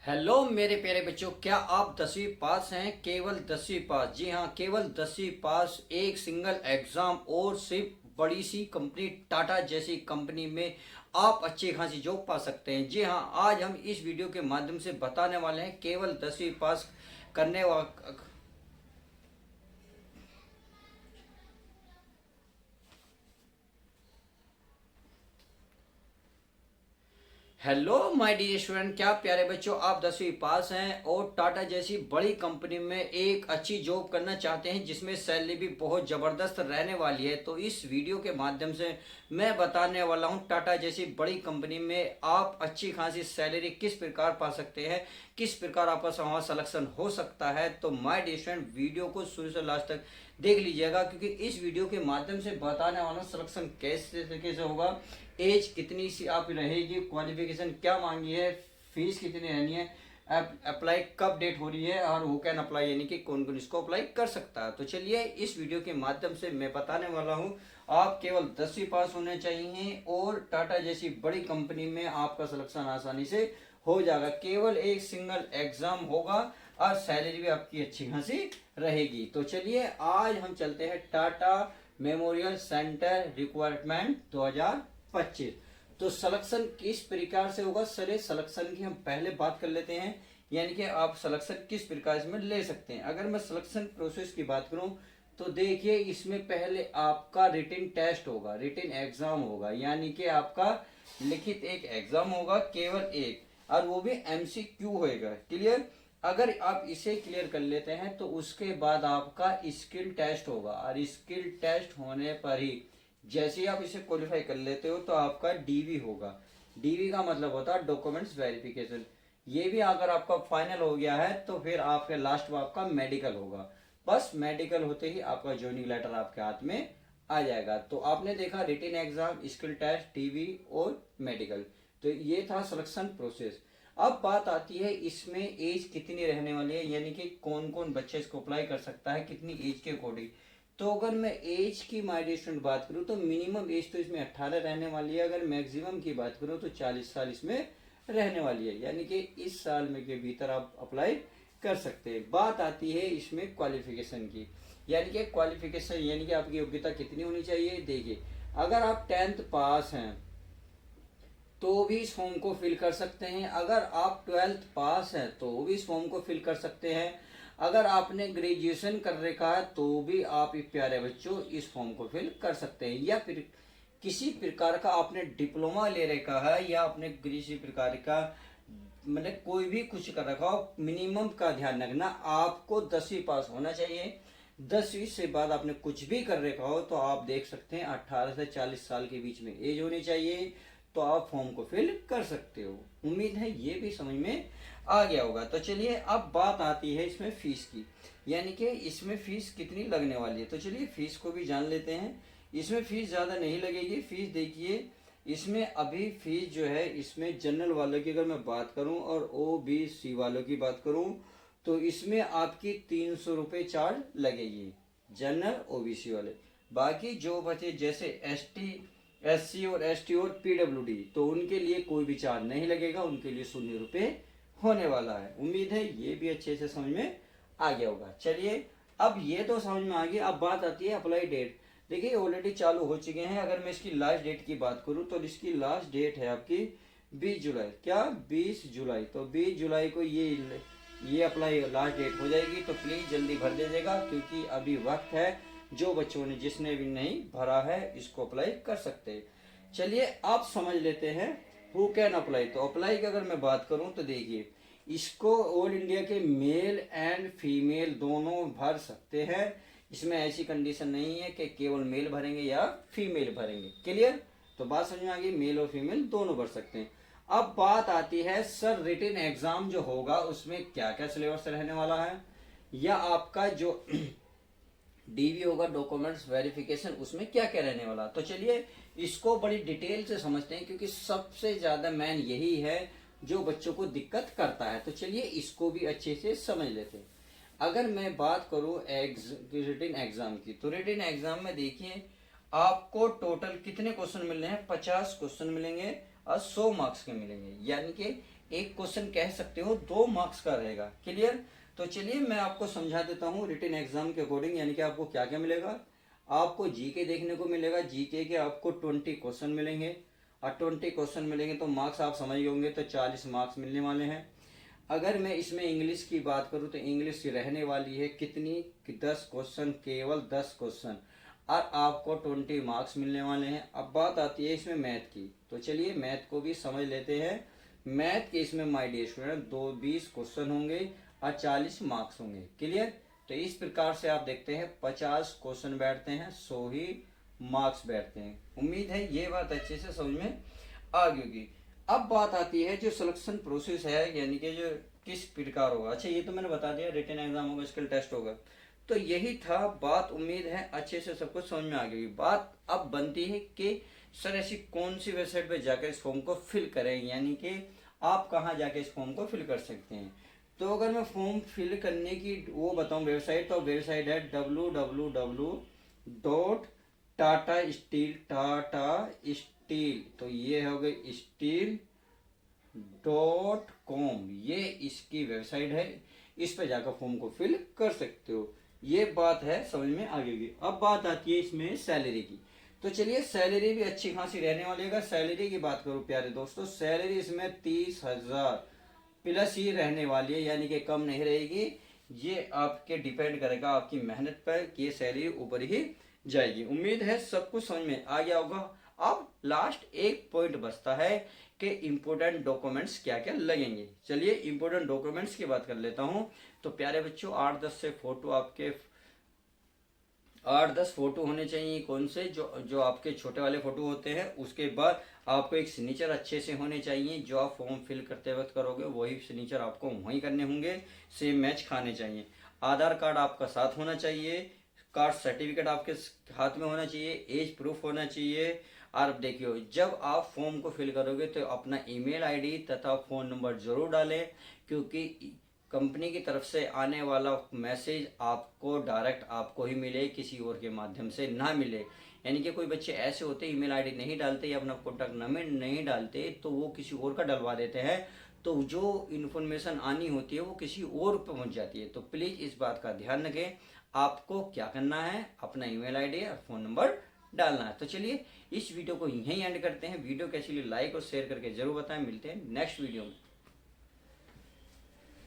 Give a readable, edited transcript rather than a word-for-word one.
Hello मेरे प्यारे बच्चों, क्या आप 10वीं पास हैं? केवल 10वीं पास? जी हाँ, केवल 10वीं पास एक सिंगल एग्जाम और सिर्फ बड़ी सी कंपनी टाटा जैसी कंपनी में आप अच्छी खासी जॉब पा सकते हैं। जी हाँ, आज हम इस वीडियो के माध्यम से बताने वाले हैं केवल 10वीं पास करने वाला। हेलो माय डियर स्टूडेंट, क्या प्यारे बच्चों, आप 10वीं पास हैं और टाटा जैसी बड़ी कंपनी में एक अच्छी जॉब करना चाहते हैं जिसमें सैलरी भी बहुत ज़बरदस्त रहने वाली है। तो इस वीडियो के माध्यम से मैं बताने वाला हूं टाटा जैसी बड़ी कंपनी में आप अच्छी खासी सैलरी किस प्रकार पा सकते हैं, किस प्रकार आपका वहाँ सिलेक्शन हो सकता है। तो माय डियर स्टूडेंट, वीडियो को शुरू से लास्ट तक देख लीजिएगा क्योंकि इस वीडियो के माध्यम से बताने वाला सिलेक्शन कैसे तरीके से होगा, एज कितनी सी आप रहेगी, क्वालिफिकेशन क्या मांगी है, फीस कितनी रहनी है, अप्लाई कब डेट हो रही है और हु कैन अप्लाई, यानी कि कौन कौन इसको अप्लाई कर सकता है। तो चलिए इस वीडियो के माध्यम से मैं बताने वाला हूँ। आप केवल 10वीं पास होने चाहिए और टाटा जैसी बड़ी कंपनी में आपका सिलेक्शन आसानी से हो जाएगा। केवल एक सिंगल एग्जाम होगा और सैलरी भी आपकी अच्छी खासी रहेगी। तो चलिए आज हम चलते हैं टाटा मेमोरियल सेंटर रिक्वायरमेंट 2025। तो सिलेक्शन किस प्रकार से होगा? सर, सिलेक्शन की हम पहले बात कर लेते हैं, यानी कि आप सिलेक्शन किस प्रकार इसमें ले सकते हैं। अगर मैं सिलेक्शन प्रोसेस की बात करूं तो देखिए, इसमें पहले आपका रिटन टेस्ट होगा, रिटन एग्जाम होगा, यानी कि आपका लिखित एक एग्जाम होगा, केवल एक, और वो भी एमसीक्यू होएगा। क्लियर? अगर आप इसे क्लियर कर लेते हैं तो उसके बाद आपका स्किल टेस्ट होगा, और स्किल टेस्ट होने पर ही जैसे ही आप इसे क्वालिफाई कर लेते हो तो आपका डीवी होगा। डीवी का मतलब होता है डॉक्यूमेंट्स वेरिफिकेशन। ये भी अगर आपका फाइनल हो गया है तो फिर आपके लास्ट में आपका मेडिकल होगा। बस मेडिकल होते ही आपका ज्वाइनिंग लेटर आपके हाथ में आ जाएगा। तो आपने देखा written exam, skill test, TV और मेडिकल। तो ये था सिलेक्शन प्रोसेस। अब बात आती है इसमें एज कितनी रहने वाली है, यानी कि कौन कौन बच्चे इसको अप्लाई कर सकता है, कितनी एज के अकॉर्डिंग। तो अगर मैं एज की माइग्रेशन बात करूं तो मिनिमम एज तो इसमें 18 रहने वाली है। अगर मैक्सिमम की बात करूं तो 40 साल इसमें रहने वाली है, यानी कि इस साल में के भीतर आप अप्लाई कर सकते हैं। बात आती है इसमें क्वालिफिकेशन की, यानी कि क्वालिफिकेशन यानी कि आपकी योग्यता कितनी होनी चाहिए। देखिए, अगर आप 10th पास हैं तो भी इस फॉर्म को फिल कर सकते हैं। अगर आप 12th पास हैं तो भी इस फॉर्म को फिल कर सकते हैं। अगर आपने ग्रेजुएशन कर रखा है तो भी आप प्यारे बच्चों इस फॉर्म को फिल कर सकते हैं। या फिर किसी प्रकार का आपने डिप्लोमा ले रखा है या आपने किसी प्रकार का मतलब कोई भी कुछ कर रखा हो, मिनिमम का ध्यान रखना, आपको 10वीं पास होना चाहिए। 10वीं से बाद आपने कुछ भी कर रखा हो तो आप देख सकते हैं 18 से 40 साल के बीच में एज होनी चाहिए, तो आप फॉर्म को फिल कर सकते हो। उम्मीद है ये भी समझ में आ गया होगा। तो चलिए अब बात आती है इसमें फीस की, यानी कि इसमें फीस कितनी लगने वाली है। तो चलिए फीस को भी जान लेते हैं। इसमें फीस ज़्यादा नहीं लगेगी। फीस देखिए, इसमें अभी फीस जो है, इसमें जनरल वालों की अगर मैं बात करूं और ओबीसी वालों की बात करूं तो इसमें आपकी 300 रुपये चार्ज लगेगी, जनरल ओबीसी वाले। बाकी जो बचे जैसे एसटी, एससी और एसटी और पीडब्ल्यूडी, तो उनके लिए कोई भी चार्ज नहीं लगेगा, उनके लिए 0 रुपये होने वाला है। उम्मीद है ये भी अच्छे से समझ में आ गया होगा। चलिए अब ये तो समझ में आ गया। अब बात आती है अप्लाई डेट। देखिए ऑलरेडी चालू हो चुके हैं। अगर मैं इसकी लास्ट डेट की बात करूं तो इसकी लास्ट डेट है आपकी 20 जुलाई। क्या? 20 जुलाई। तो 20 जुलाई को ये अप्लाई लास्ट डेट हो जाएगी। तो प्लीज जल्दी भर दीजिएगा क्योंकि अभी वक्त है। जो बच्चों ने जिसने भी नहीं भरा है इसको अप्लाई कर सकते हैं। चलिए आप समझ लेते हैं हु कैन अप्लाई। तो अप्लाई की अगर मैं बात करूं तो देखिए, इसको ऑल इंडिया के मेल एंड फीमेल दोनों भर सकते हैं। इसमें ऐसी कंडीशन नहीं है कि केवल मेल भरेंगे या फीमेल भरेंगे। क्लियर? तो बात समझ में आ गई, मेल और फीमेल दोनों भर सकते हैं। अब बात आती है सर, रिटन एग्जाम जो होगा उसमें क्या क्या सिलेबस रहने वाला है, या आपका जो डीवी होगा, डॉक्यूमेंट्स वेरिफिकेशन, उसमें क्या क्या रहने वाला। तो चलिए इसको बड़ी डिटेल से समझते हैं क्योंकि सबसे ज्यादा मेन यही है जो बच्चों को दिक्कत करता है। तो चलिए इसको भी अच्छे से समझ लेते हैं। अगर मैं बात करूं रिटन एग्जाम की, तो रिटन एग्जाम में देखिए आपको टोटल कितने क्वेश्चन मिल रहे हैं? 50 क्वेश्चन मिलेंगे और 100 मार्क्स के मिलेंगे, यानी कि एक क्वेश्चन कह सकते हो 2 मार्क्स का रहेगा। क्लियर? तो चलिए मैं आपको समझा देता हूँ रिटन एग्जाम के अकॉर्डिंग, यानी कि आपको क्या क्या मिलेगा। आपको जीके देखने को मिलेगा, जीके के आपको 20 क्वेश्चन मिलेंगे, और 20 क्वेश्चन मिलेंगे तो मार्क्स आप समझ होंगे, तो 40 मार्क्स मिलने वाले हैं। अगर मैं इसमें इंग्लिश की बात करूं तो इंग्लिश की रहने वाली है कितनी कि 10 क्वेश्चन, केवल 10 क्वेश्चन, और आपको 20 मार्क्स मिलने वाले हैं। अब बात आती है इसमें मैथ की, तो चलिए मैथ को भी समझ लेते हैं। मैथ के इसमें माय डियर स्टूडेंट 20 क्वेश्चन होंगे और 40 मार्क्स होंगे। क्लियर? तो इस प्रकार से आप देखते हैं 50 क्वेश्चन बैठते हैं, 100 ही मार्क्स बैठते हैं। उम्मीद है ये बात अच्छे से समझ में आ गई होगी। अब बात आती है जो सिलेक्शन प्रोसेस है, यानी कि जो किस प्रकार होगा। अच्छा ये तो मैंने बता दिया, रिटन एग्जाम होगा, स्किल टेस्ट होगा, तो यही था बात। उम्मीद है अच्छे से सबको समझ में आ गई। बात अब बनती है कि सर ऐसी कौन सी वेबसाइट पे जाकर इस फॉर्म को फिल करें, यानी कि आप कहाँ जाके इस फॉर्म को फिल कर सकते हैं। तो अगर मैं फॉर्म फिल करने की वो बताऊं वेबसाइट, तो वेबसाइट है www.tata steel, तो ये हो गई steel.com, ये इसकी वेबसाइट है। इस पे जाकर फॉर्म को फिल कर सकते हो। ये बात है, समझ में आ गई। अब बात आती है इसमें सैलरी की, तो चलिए सैलरी भी अच्छी खासी रहने वाली है। अगर सैलरी की बात करूं प्यारे दोस्तों, सैलरी इसमें 30,000 प्लस ही रहने वाली है, यानी कि कम नहीं रहेगी। ये आपके डिपेंड करेगा आपकी मेहनत पर कि ये सैलरी ऊपर ही जाएगी। उम्मीद है सब कुछ समझ में आ गया होगा। अब लास्ट एक पॉइंट बचता है कि इम्पोर्टेंट डॉक्यूमेंट्स क्या क्या लगेंगे। चलिए इम्पोर्टेंट डॉक्यूमेंट्स की बात कर लेता हूँ। तो प्यारे बच्चों 8-10 से फोटो आपके 8-10 फोटो होने चाहिए। कौन से? जो जो आपके छोटे वाले फोटो होते हैं। उसके बाद आपको एक सिग्नेचर अच्छे से होने चाहिए, जो आप फॉर्म फिल करते वक्त करोगे वही सिग्नेचर आपको वहीं करने होंगे, सेम मैच खाने चाहिए। आधार कार्ड आपका साथ होना चाहिए, कास्ट सर्टिफिकेट आपके हाथ में होना चाहिए, एज प्रूफ होना चाहिए। और देखियो जब आप फॉर्म को फिल करोगे तो अपना ईमेल आईडी तथा फ़ोन नंबर जरूर डालें, क्योंकि कंपनी की तरफ से आने वाला मैसेज आपको डायरेक्ट आपको ही मिले, किसी और के माध्यम से ना मिले। यानी कि कोई बच्चे ऐसे होते हैं ईमेल आईडी नहीं डालते या अपना कॉन्टैक्ट नंबर नहीं डालते, तो वो किसी और का डलवा देते हैं, तो जो इन्फॉर्मेशन आनी होती है वो किसी और पर पहुंच जाती है। तो प्लीज़ इस बात का ध्यान रखें। आपको क्या करना है, अपना ईमेल आईडी और फ़ोन नंबर डालना है। तो चलिए इस वीडियो को यहीं एंड करते हैं। वीडियो कैसी लगी लाइक और शेयर करके जरूर बताएं। मिलते हैं नेक्स्ट वीडियो में।